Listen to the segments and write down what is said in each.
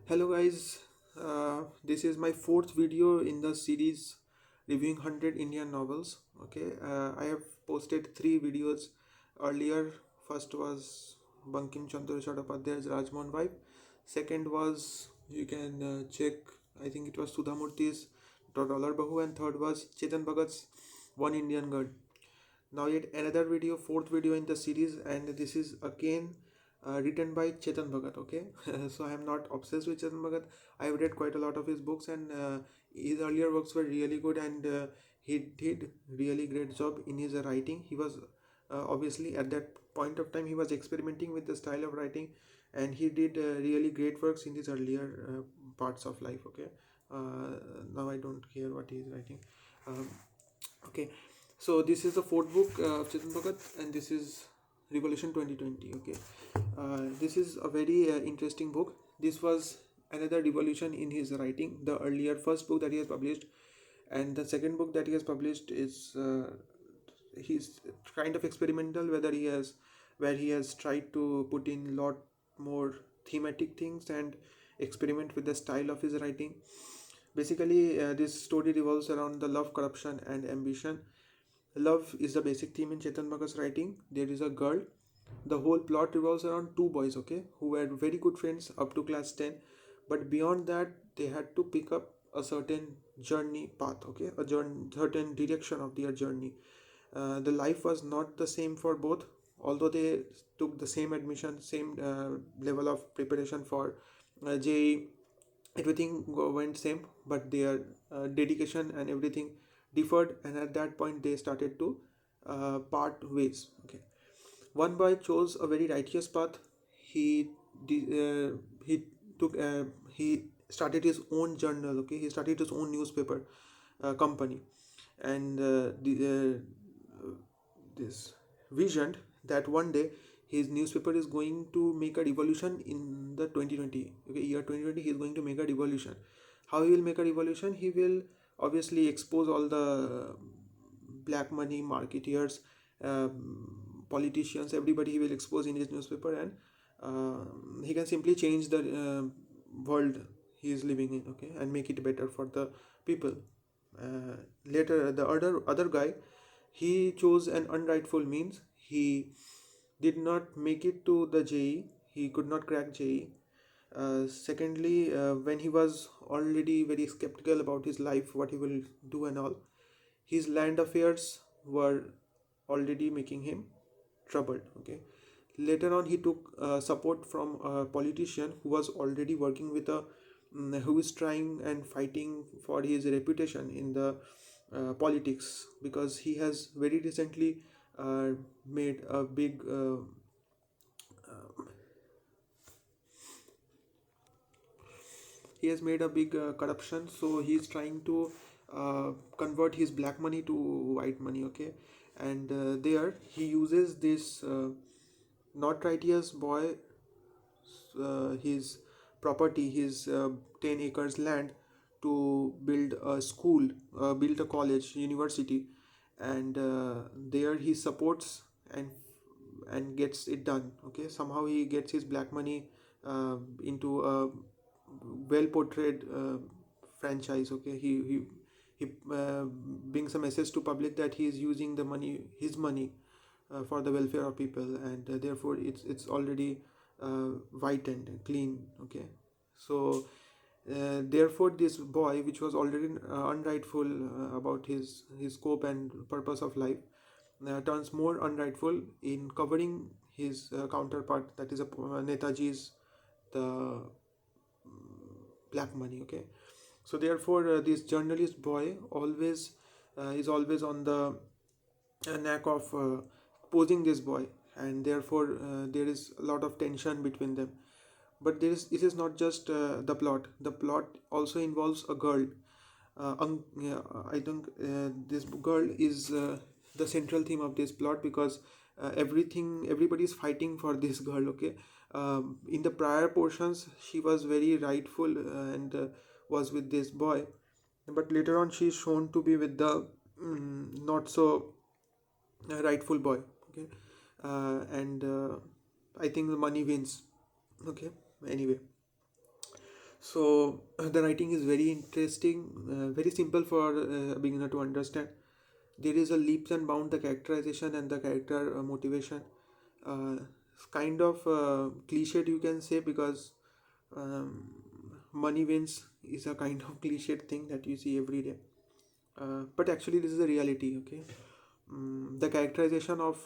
Hello guys, this is my fourth video in the series reviewing 100 Indian novels. I have posted three videos earlier. First was Bankim Chandra Chattopadhyay's Rajmohan Vibe. Second was, you can check, I think it was Sudhamurthy's Dollar Bahu, and third was Chetan Bhagat's One Indian Girl. Now yet another video, fourth video in the series, and this is again written by Chetan Bhagat. Okay, so I am not obsessed with Chetan Bhagat. I have read quite a lot of his books, and his earlier works were really good, and he did really great job in his writing. He was obviously at that point of time he was experimenting with the style of writing, and he did really great works in his earlier parts of life. Okay, now I don't care what he is writing. Um, okay, so this is the fourth book of Chetan Bhagat, and this is Revolution 2020. Okay, this is a very interesting book. This was another revolution in his writing. The earlier first book that he has published, and the second book that he has published is he's kind of experimental. Where he has tried to put in lot more thematic things and experiment with the style of his writing. Basically, this story revolves around the love, corruption, and ambition. Love is the basic theme in Chetan Bhagat's writing. There is a girl. The whole plot revolves around two boys, okay, who were very good friends up to class 10. But beyond that, they had to pick up a certain journey path, okay, a journey, certain direction of their journey. The life was not the same for both, although they took the same admission, same level of preparation for JEE. Everything went same, but their dedication and everything differed, and at that point they started to part ways. Okay, one boy chose a very righteous path. He took he started his own journal. Okay, he started his own newspaper company, and this visioned that one day his newspaper is going to make a revolution in the 2020, okay, year 2020. He is going to make a revolution. How he will make a revolution? He will obviously expose all the black money marketeers, politicians, everybody he will expose in his newspaper, and he can simply change the world he is living in, okay, and make it better for the people. Later, the other guy, he chose an unrightful means. He did not make it to the JE. He could not crack JE. Secondly, when he was already very skeptical about his life, what he will do and all, his land affairs were already making him troubled. Okay. Later on, he took support from a politician who was already working with who is trying and fighting for his reputation in the politics, because he has very recently made a big corruption. So he is trying to convert his black money to white money. Okay, and there he uses this not righteous boy, his property, his 10 acres land, to build a school, build a college, university, and there he supports and gets it done. Okay, somehow he gets his black money into a well portrayed franchise. Okay, he brings a message to public that he is using the money, his money, for the welfare of people, and therefore it's already white and clean. Okay, so therefore this boy, which was already unrightful about his scope and purpose of life, turns more unrightful in covering his counterpart, that is Netaji's the black money. Okay, so therefore this journalist boy always is always on the knack of posing this boy, and therefore there is a lot of tension between them. But this is not just the plot also involves a girl. Yeah, I think this girl is the central theme of this plot, because everybody is fighting for this girl. Okay, in the prior portions she was very rightful and was with this boy, but later on she is shown to be with the not so rightful boy. Okay, and I think the money wins. Okay, anyway, So the writing is very interesting, very simple for a beginner to understand. There is a leaps and bound the characterization and the character motivation. It's kind of cliched, you can say, because um, money wins is a kind of cliched thing that you see every day. But actually, this is a reality. Okay, the characterization of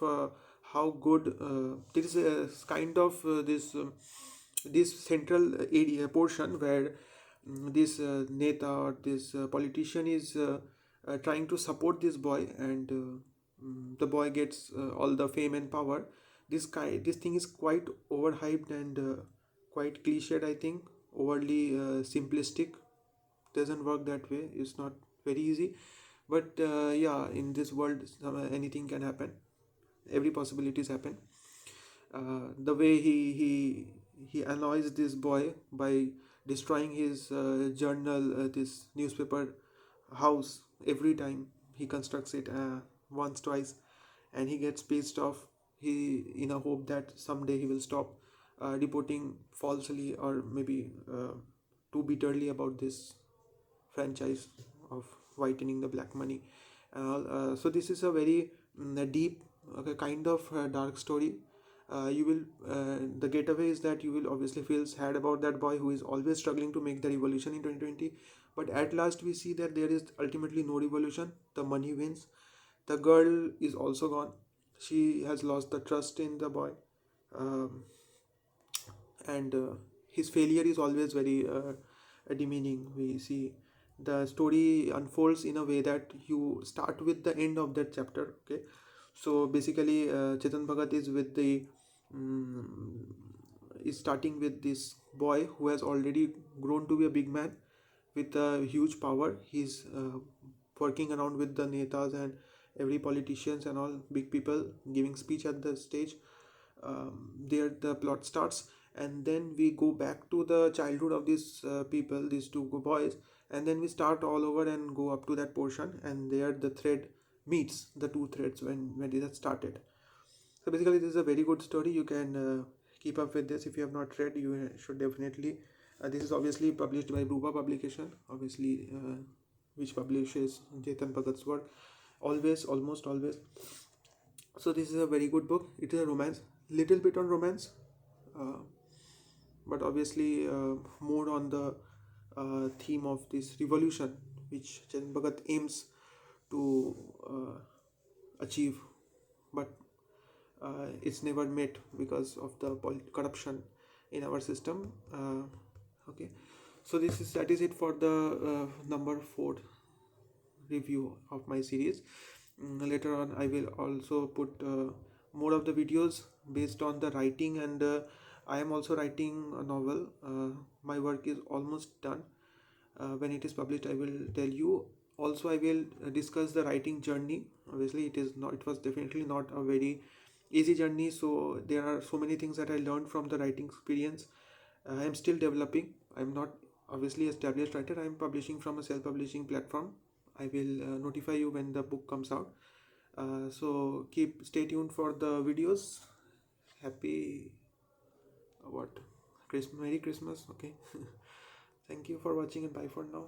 how good there is a kind of this central area portion where this neta or this politician is trying to support this boy, and the boy gets all the fame and power. This thing is quite overhyped and quite cliched, I think, overly simplistic. Doesn't work that way. It's not very easy, but yeah, in this world anything can happen. Every possibilities happen. The way he annoys this boy by destroying his journal, this newspaper house, every time he constructs it once twice, and he gets pissed off. He, in a hope that someday he will stop reporting falsely or maybe too bitterly about this franchise of whitening the black money and all. So this is a very deep, kind of dark story. You will The getaway is that you will obviously feel sad about that boy who is always struggling to make the revolution in 2020, but at last we see that there is ultimately no revolution. The money wins. The girl is also gone. She has lost the trust in the boy. um, and his failure is always very demeaning. We see the story unfolds in a way that you start with the end of that chapter. Okay, so basically Chetan Bhagat is with the um, is starting with this boy who has already grown to be a big man with a huge power. He's working around with the netas and every politicians and all big people giving speech at the stage. There the plot starts, and then we go back to the childhood of these people, these two boys, and then we start all over and go up to that portion, and there the thread meets the two threads when it has started. So basically this is a very good story. You can keep up with this. If you have not read, you should definitely. This is obviously published by Rupa publication, obviously, which publishes Chetan Bhagat's work always, almost always. So this is a very good book. It is a romance, little bit on romance, uh, but obviously more on the theme of this revolution which Chetan Bhagat aims to achieve, but it's never met because of the corruption in our system. Okay, so this is that is it for the number 4 review of my series. Later on I will also put more of the videos based on the writing, and I am also writing a novel. My work is almost done. When it is published I will tell you. Also I will discuss the writing journey. Obviously it was definitely not a very easy journey, so there are so many things that I learned from the writing experience. I am still developing. I'm not obviously established writer. I am publishing from a self-publishing platform. I will notify you when the book comes out. So stay tuned for the videos. Happy what Christmas, Merry Christmas. Okay. Thank you for watching, and bye for now.